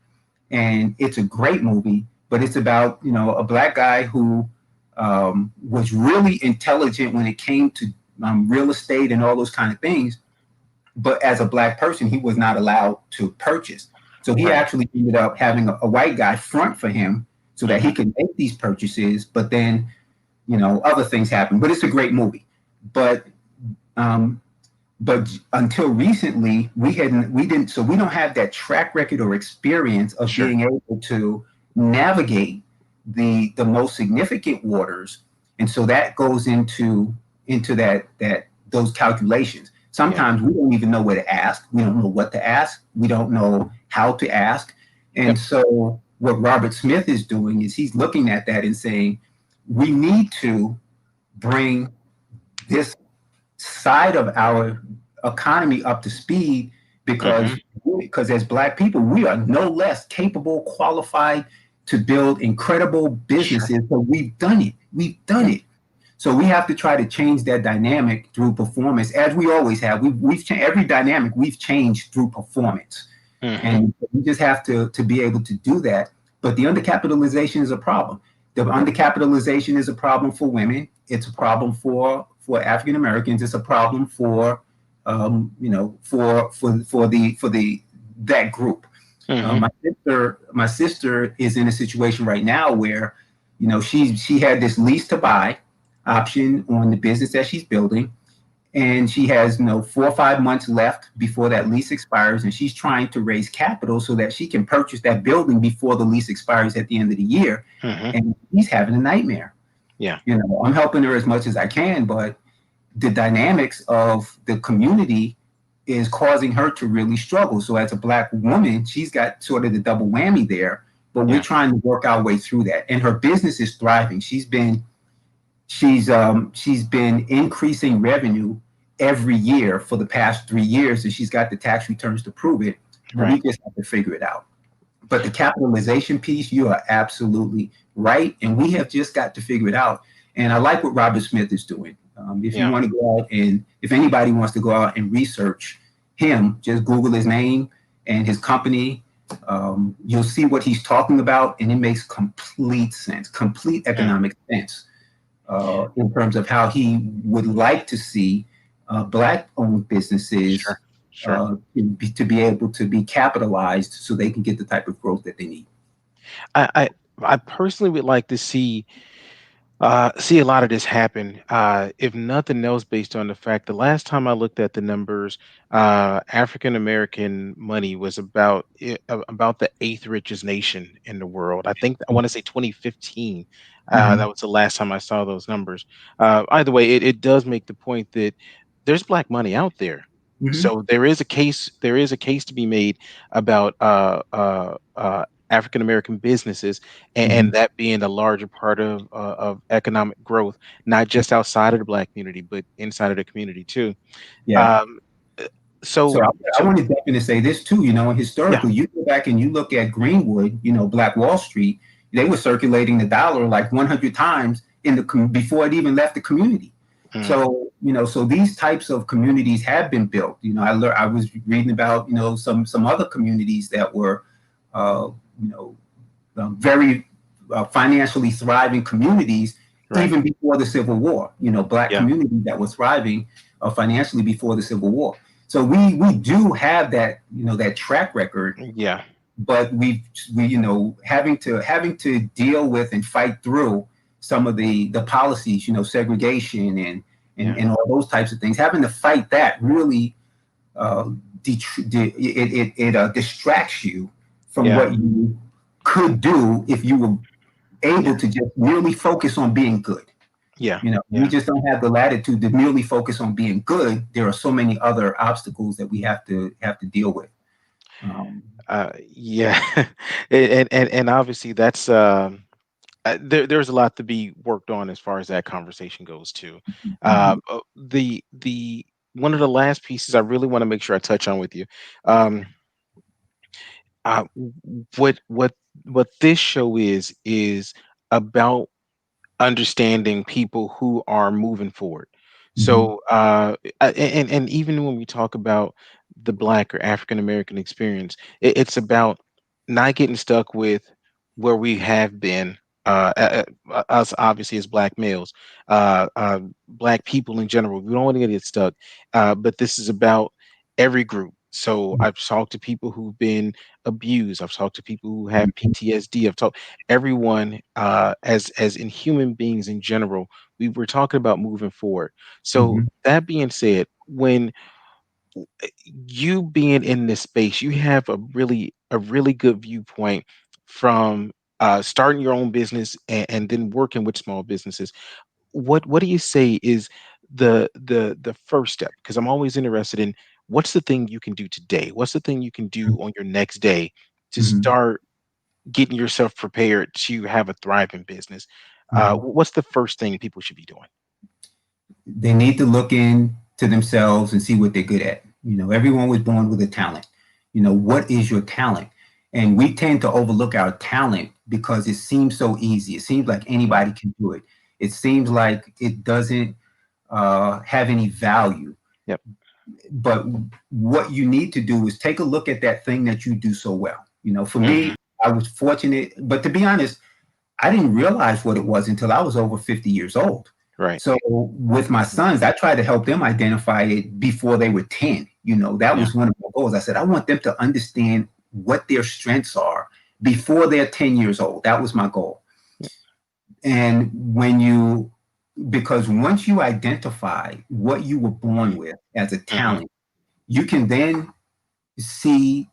and it's a great movie. But it's about a black guy who was really intelligent when it came to real estate and all those kind of things. But as a black person, he was not allowed to purchase. So he Right. actually ended up having a white guy front for him so that he Hmm. could make these purchases. But then, other things happened. But it's a great movie. But um, but until recently, we didn't. So we don't have that track record or experience of Sure. being able to navigate the most significant waters, and so that goes into that those calculations. Yeah. Sometimes we don't even know where to ask. We don't know what to ask. We don't know how to ask. And Yep. so what Robert Smith is doing is he's looking at that and saying, we need to bring this side of our economy up to speed Hmm. because as black people we are no less capable, qualified to build incredible Sure. businesses. So we've done Yep. it. So we have to try to change that dynamic through performance, as we always have. We've changed every dynamic, we've changed through performance, Hmm. and we just have to be able to do that. But the undercapitalization is a problem. The undercapitalization is a problem for women. It's a problem for African Americans. It's a problem for for the that group. Hmm. My sister is in a situation right now where, she had this lease to buy option on the business that she's building, and she has 4 or 5 months left before that lease expires, and she's trying to raise capital so that she can purchase that building before the lease expires at the end of the year. Hmm. And she's having a nightmare. Yeah. I'm helping her as much as I can, but the dynamics of the community is causing her to really struggle. So as a black woman, she's got sort of the double whammy there, but we're Yeah. trying to work our way through that. And her business is thriving. She's been increasing revenue every year for the past 3 years, and she's got the tax returns to prove it. But we Right. just have to figure it out. But the capitalization piece, you are absolutely right, and we have just got to figure it out. And I like what Robert Smith is doing. If you Yeah. want to go out and if anybody wants to go out and research him, just Google his name and his company. You'll see what he's talking about, and it makes complete sense, complete Yeah. economic sense in terms of how he would like to see black-owned businesses Sure. Sure. to be able to be capitalized so they can get the type of growth that they need. I, I I personally would like to see a lot of this happen. If nothing else, based on the fact the last time I looked at the numbers, African American money was about the eighth richest nation in the world. I think I want to say 2015. That Hmm. was the last time I saw those numbers. Either way, it does make the point that there's black money out there. Hmm. So there is a case. There is a case to be made about African American businesses, and Hmm. that being a larger part of economic growth, not just outside of the black community, but inside of the community too. Yeah. Um, uh, So so I so wanted definitely to say this too. yeah. Historically, you go back and you look at Greenwood, Black Wall Street, they were circulating the dollar like 100 times before it even left the community. Mm, So these types of communities have been built. I was reading about some other communities that were, uh, you know, very financially thriving communities right. even before the Civil War. Black Yeah. communities that were thriving financially before the Civil War. So we do have that track record, Yeah. but we having to deal with and fight through some of the policies, segregation and Yeah. and all those types of things. Having to fight that really uh, it distracts you from Yeah. what you could do if you were able Yeah. to just merely focus on being good. Yeah. We Yeah. just don't have the latitude to merely focus on being good. There are so many other obstacles that we have to deal with. Um, Yeah. And obviously that's there's a lot to be worked on as far as that conversation goes too. mhm, The one of the last pieces I really want to make sure I touch on with you. Um, what this show is about understanding people who are moving forward. mhm, So, and even when we talk about the Black or African American experience, it's about not getting stuck with where we have been. Us obviously as Black males, Black people in general, we don't want to get stuck. But this is about every group. So I've talked to people who've been abused. I've talked to people who have PTSD. I've talked everyone as in human beings in general. We were talking about moving forward. So Mhm. that being said, when you being in this space, you have a really good viewpoint from starting your own business and then working with small businesses. What do you say is the first step? Because I'm always interested in what's the thing you can do today? What's the thing you can do on your next day to Mhm. start getting yourself prepared to have a thriving business? Mhm. What's the first thing people should be doing? They need to look in to themselves and see what they're good at. Everyone was born with a talent. What is your talent? And we tend to overlook our talent because it seems so easy. It seems like Mhm. anybody can do it. It seems like it doesn't have any value. Yep. But what you need to do is take a look at that thing that you do so well. For me, Hmm. I was fortunate, but to be honest, I didn't realize what it was until I was over 50 years old. Right. So with my sons, I tried to help them identify it before they were 10. That Yeah. was one of my goals. I said, I want them to understand what their strengths are before they're 10 years old. That was my goal. Yep. And because once you identify what you were born with as a Hmm. talent, you can then see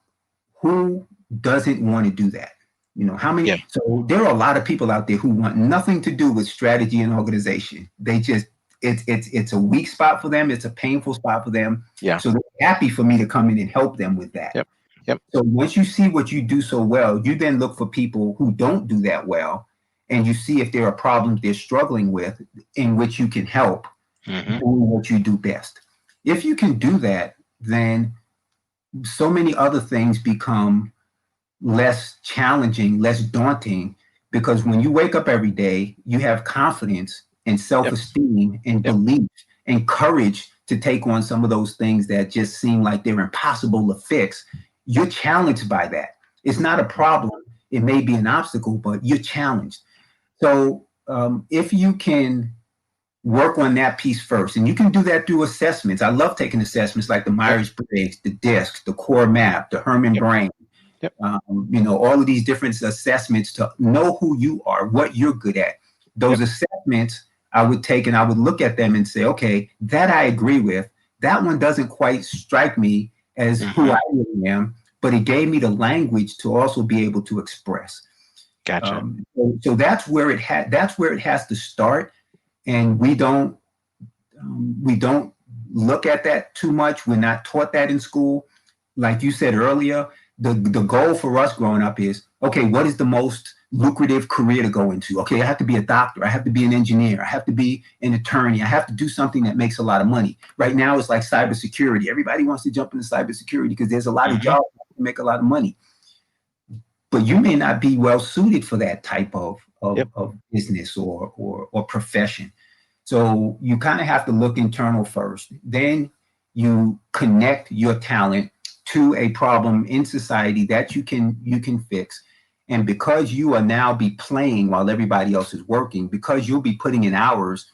who doesn't want to do that. How many? Yeah. So there are a lot of people out there who want nothing to do with strategy and organization. They just it's a weak spot for them. It's a painful spot for them. Yeah. So they're happy for me to come in and help them with that. Yep. Yep. So once you see what you do so well, you then look for people who don't do that well, and you see if there are problems they're struggling with in which you can help Hmm. doing what you do best. If you can do that, then so many other things become less challenging, less daunting, because when you wake up every day, you have confidence and self Yep. esteem and Yep. belief and courage to take on some of those things that just seem like they're impossible to fix. You're challenged by that. It's not a problem. It may be an obstacle, but you're challenged. So if you can work on that piece first. And you can do that through assessments. I love taking assessments like the Yep. Myers-Briggs, the DISC, the Core Map, the Herman Yep. Brain, Yep. all of these different assessments to know who you are, what you're good at. Those Yep. assessments I would take and I would look at them and say, okay, that I agree with. That one doesn't quite strike me as who Hmm. I really am, but it gave me the language to also be able to express. Gotcha. So that's where that's where it has to start, and we don't look at that too much. We're not taught that in school. Like you said earlier, the goal for us growing up is, okay, what is the most lucrative career to go into? Okay, I have to be a doctor. I have to be an engineer. I have to be an attorney. I have to do something that makes a lot of money. Right now, it's like cybersecurity. Everybody wants to jump into cybersecurity because there's a lot of Hmm. jobs that make a lot of money. But you may not be well suited for that type Yep. of business or profession. So you kind of have to look internal first. Then you connect your talent to a problem in society that you can fix. And because you are now be playing while everybody else is working, because you'll be putting in hours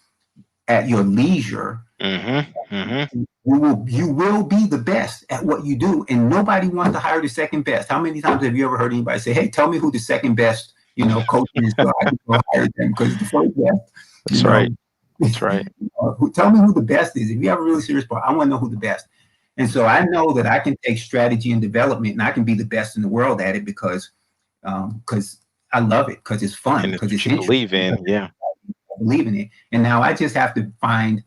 at your leisure, Hmm. Hmm. you will be the best at what you do, and nobody wants to hire the second best. How many times have you ever heard anybody say, "Hey, tell me who the second best coach is, so I can go hire them"? Because the first best, you That's right. know, That's right. tell me who the best is. If you have a really serious problem, I want to know who the best. And so I know that I can take strategy and development, and I can be the best in the world at it because I love it, because it's fun, And it's because what it's you interesting, believe because in. Yeah. I believe in it. And now I just have to find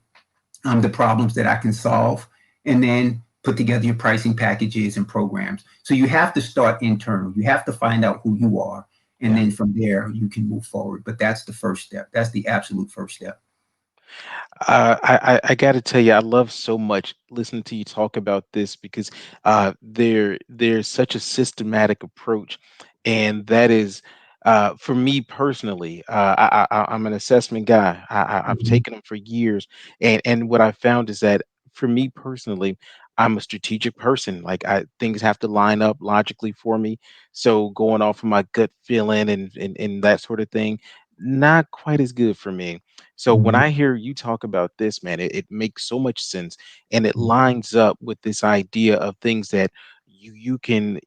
the problems that I can solve, and then put together your pricing packages and programs. So you have to start internal. You have to find out who you are, and Yeah. then from there you can move forward. But that's the first step. That's the absolute first step. I got to tell you, I love so much listening to you talk about this because there's such a systematic approach, and that is for me personally. I'm an assessment guy. I've Mhm. taken them for years, and what I found is that for me personally, I'm a strategic person. Like things have to line up logically for me. So going off of my gut feeling and that sort of thing, not quite as good for me. So when Mhm. I hear you talk about this, man, it makes so much sense, and it lines up with this idea of things that you can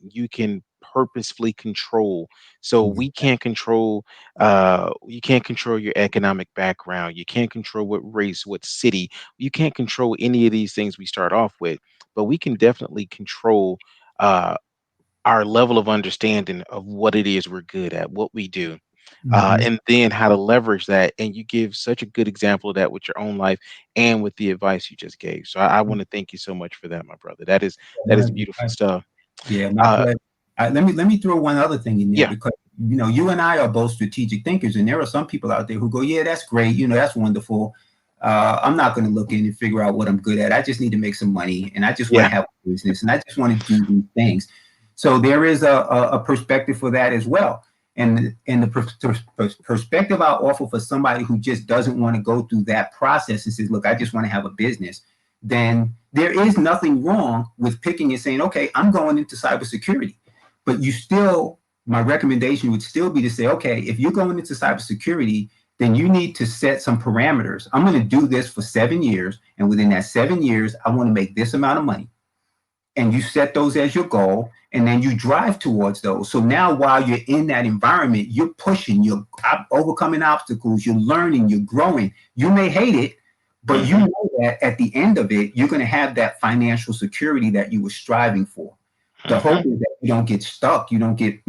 purposefully control. So Mhm. we can't control you can't control your economic background. You can't control what race, what city. You can't control any of these things we start off with, but we can definitely control uh our level of understanding of what it is we're good at, what we do, Mhm. and then how to leverage that. And you give such a good example of that with your own life and with the advice you just gave. So I want to thank you so much for that, my brother. That is beautiful stuff. Yeah, my Uh, pleasure. Let me throw one other thing in there yeah, because you and I are both strategic thinkers, and there are some people out there who go, "Yeah, that's great. That's wonderful. I'm not going to look in and figure out what I'm good at. I just need to make some money, and I just want to yeah, have a business, and I just want to do these things." So there is a perspective for that as well, and the perspective I offer for somebody who just doesn't want to go through that process and says, "Look, I just want to have a business." Then there is nothing wrong with picking and saying, okay, I'm going into cybersecurity. But my recommendation would still be to say, okay, if you're going into cybersecurity, then you need to set some parameters. I'm going to do this for 7 years. And within that 7 years, I want to make this amount of money. And you set those as your goal. And then you drive towards those. So now while you're in that environment, you're pushing, you're overcoming obstacles, you're learning, you're growing. You may hate it, but you hmm know that at the end of it, you're going to have that financial security that you were striving for. The hope hmm is that you don't get stuck. You don't get,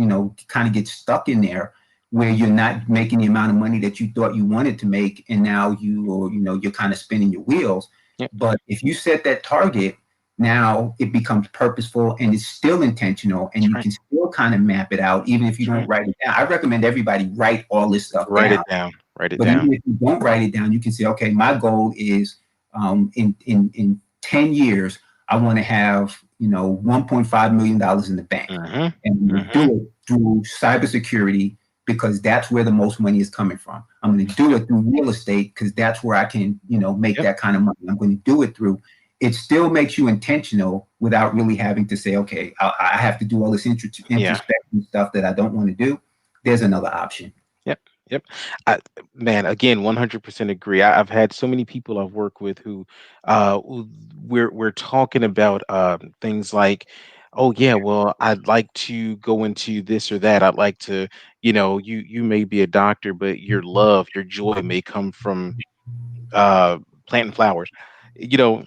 kind of get stuck in there where you're not making the amount of money that you thought you wanted to make. And now you're kind of spinning your wheels. yep, But if you set that target, now it becomes purposeful and it's still intentional and that's you right. can still kind of map it out even if you That's don't right. write it down. I recommend everybody write all this stuff Write down. it down. Write it But down. even if you don't write it down, you can say, okay, my goal is in 10 years, I want to have, $1.5 million in the bank. hmm And I'm going to hmm do it through cybersecurity because that's where the most money is coming from. I'm going to do it through real estate because that's where I can, make Yep. that kind of money. I'm going to do it through. It still makes you intentional without really having to say, okay, I have to do all this Yeah. introspection stuff that I don't want to do. There's another option. Yep, yep. I, man, again, 100% agree. I've had so many people I've worked with who we're talking about things like, oh yeah, well, I'd like to go into this or that. I'd like to, you may be a doctor, but your love, your joy may come from uh planting flowers. You know,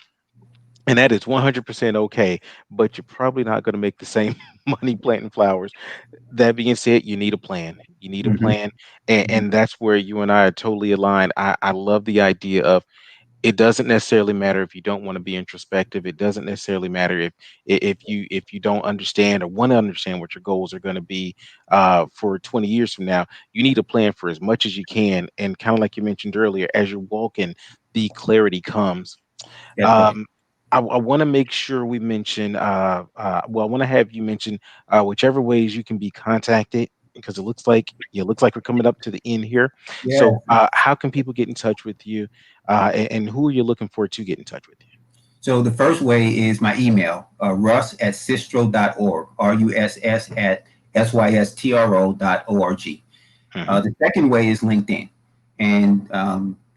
and that is 100% okay, but you're probably not going to make the same money planting flowers. That being said, you need a plan. You need a Mhm. plan, and that's where you and I are totally aligned. I love the idea of it doesn't necessarily matter if you don't want to be introspective. It doesn't necessarily matter if you don't understand or want to understand what your goals are going to be for 20 years from now. You need a plan for as much as you can, and kind of like you mentioned earlier, as you're walking, the clarity comes. That part. um, I want to make sure we mention, well, I want to have you mention whichever ways you can be contacted because it looks like we're coming up to the end here. Yeah. So, how can people get in touch with you, and who are you looking for to get in touch with So the first way is my email, russ at systro.org, RUSS at SYSTRO.org. you? Hmm. The second way is LinkedIn. And,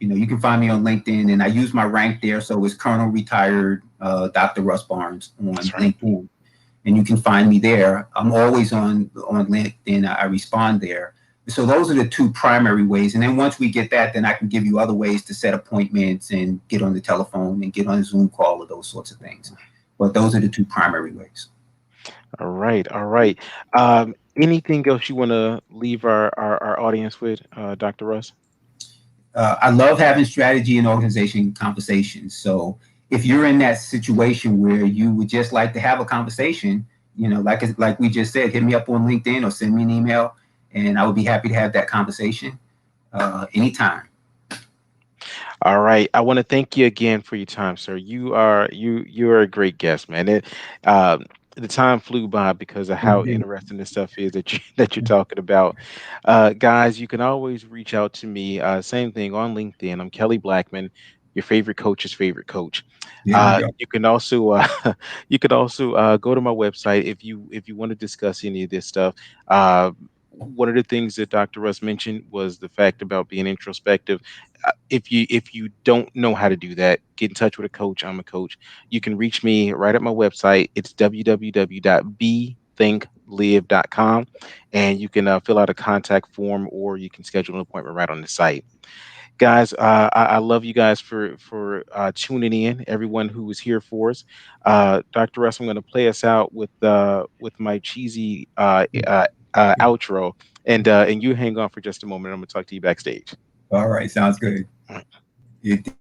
you can find me on LinkedIn and I use my rank there. So it's Colonel Retired Dr. Russ Barnes on That's right. LinkedIn. And you can find me there. I'm always on LinkedIn. I respond there. So those are the two primary ways. And then once we get that, then I can give you other ways to set appointments and get on the telephone and get on a Zoom call or those sorts of things. But those are the two primary ways. All right. All right. Anything else you want to leave our audience with, Dr. Russ? I love having strategy and organization conversations. So if you're in that situation where you would just like to have a conversation, like we just said, hit me up on LinkedIn or send me an email, and I would be happy to have that conversation anytime. All right. I want to thank you again for your time, sir. You are a great guest, man. The time flew by because of how interesting this stuff is that you that you're talking about. Guys, you can always reach out to me. Same thing on LinkedIn. I'm Kelly Blackman, your favorite coach's favorite coach. There you go. You can also you can also go to my website if you want to discuss any of this stuff. one of the things that Dr. Russ mentioned was the fact about being introspective. If you don't know how to do that, get in touch with a coach. I'm a coach. You can reach me right at my website. It's www.bethinklive.com, and you can fill out a contact form, or you can schedule an appointment right on the site. Guys, I love you guys for tuning in. Everyone who was here for us, Dr. Russ, I'm going to play us out with my cheesy outro, and you hang on for just a moment. I'm going to talk to you backstage. All right, sounds good. All right. It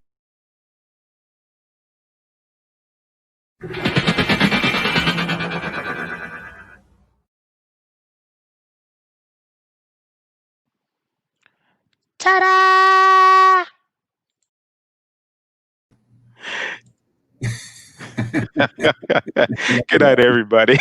Ta-da! Good night, everybody.